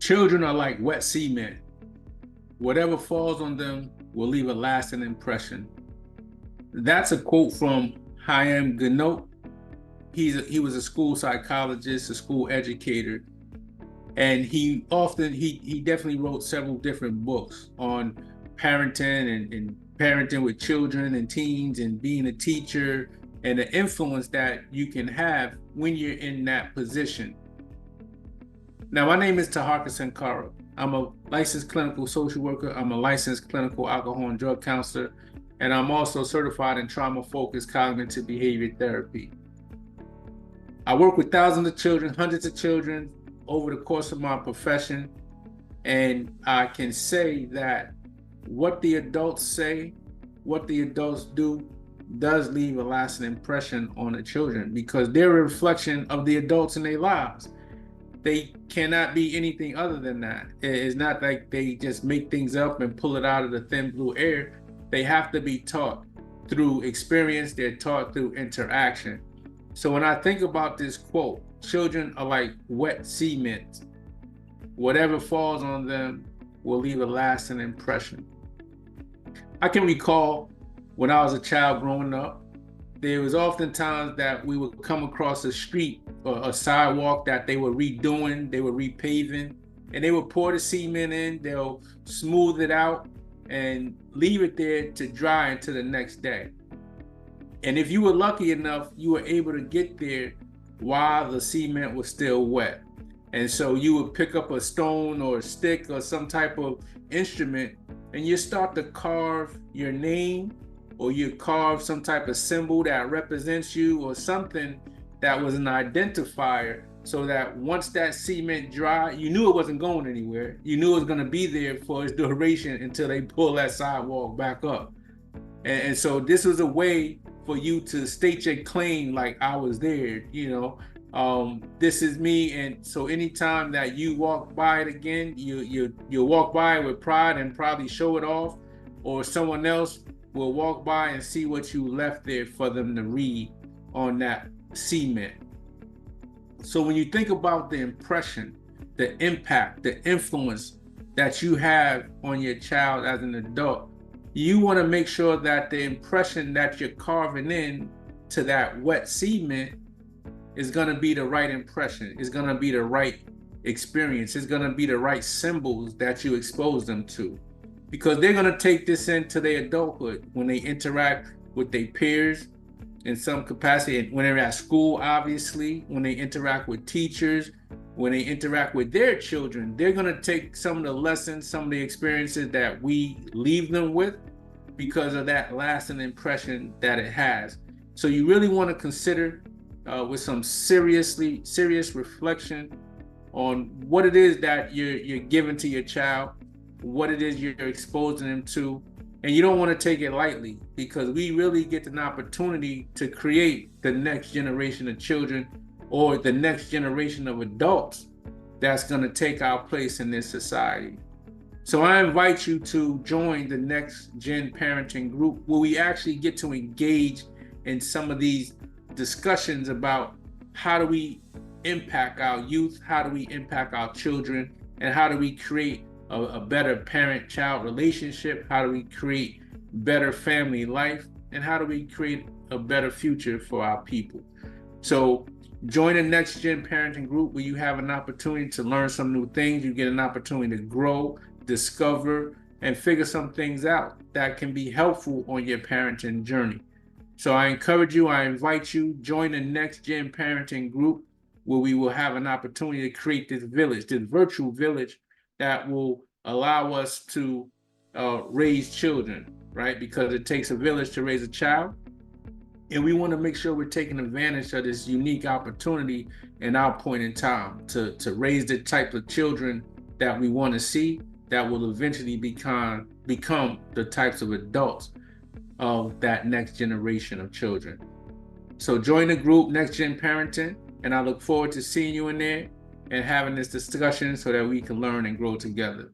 Children are like wet cement. Whatever falls on them will leave a lasting impression. That's a quote from Chaim Ganot. He was a school psychologist, a school educator, and he definitely wrote several different books on parenting and parenting with children and teens and being a teacher and the influence that you can have when you're in that position. Now, my name is Taharka Sankara. I'm a licensed clinical social worker. I'm a licensed clinical alcohol and drug counselor, and I'm also certified in trauma-focused cognitive behavior therapy. I work with thousands of children, hundreds of children over the course of my profession, and I can say that what the adults say, what the adults do, does leave a lasting impression on the children because they're a reflection of the adults in their lives. They cannot be anything other than that. It's not like they just make things up and pull it out of the thin blue air. They have to be taught through experience. They're taught through interaction. So when I think about this quote, children are like wet cement. Whatever falls on them will leave a lasting impression. I can recall when I was a child growing up, there was often times that we would come across a street or a sidewalk that they were redoing, they were repaving, and they would pour the cement in, they'll smooth it out and leave it there to dry until the next day. And if you were lucky enough, you were able to get there while the cement was still wet. And so you would pick up a stone or a stick or some type of instrument and you start to carve your name, or you carve some type of symbol that represents you or something that was an identifier, so that once that cement dried, you knew it wasn't going anywhere. You knew it was going to be there for its duration until they pull that sidewalk back up. And so this was a way for you to state your claim, like I was there, this is me. And so anytime that you walk by it again, you walk by it with pride and probably show it off, or someone else will walk by and see what you left there for them to read on that cement. So when you think about the impression, the impact, the influence that you have on your child as an adult, you want to make sure that the impression that you're carving in to that wet cement is going to be the right impression, is going to be the right experience, is going to be the right symbols that you expose them to. Because they're going to take this into their adulthood when they interact with their peers in some capacity, and when they're at school, obviously, when they interact with teachers, when they interact with their children, they're going to take some of the lessons, some of the experiences that we leave them with because of that lasting impression that it has. So you really want to consider with some serious reflection on what it is that you're giving to your child, what it is you're exposing them to. And you don't want to take it lightly, because we really get an opportunity to create the next generation of children, or the next generation of adults that's going to take our place in this society. So I invite you to join the Next Gen Parenting Group, where we actually get to engage in some of these discussions about how do we impact our youth, how do we impact our children, and how do we create a better parent-child relationship, how do we create better family life, and how do we create a better future for our people. So join the Next Gen Parenting Group, where you have an opportunity to learn some new things. You get an opportunity to grow, discover, and figure some things out that can be helpful on your parenting journey. So I encourage you, I invite you, join the Next Gen Parenting Group, where we will have an opportunity to create this village, this virtual village that will allow us to raise children, right? Because it takes a village to raise a child. And we want to make sure we're taking advantage of this unique opportunity in our point in time to raise the type of children that we want to see, that will eventually become the types of adults of that next generation of children. So join the group, Next Gen Parenting, and I look forward to seeing you in there and having this discussion so that we can learn and grow together.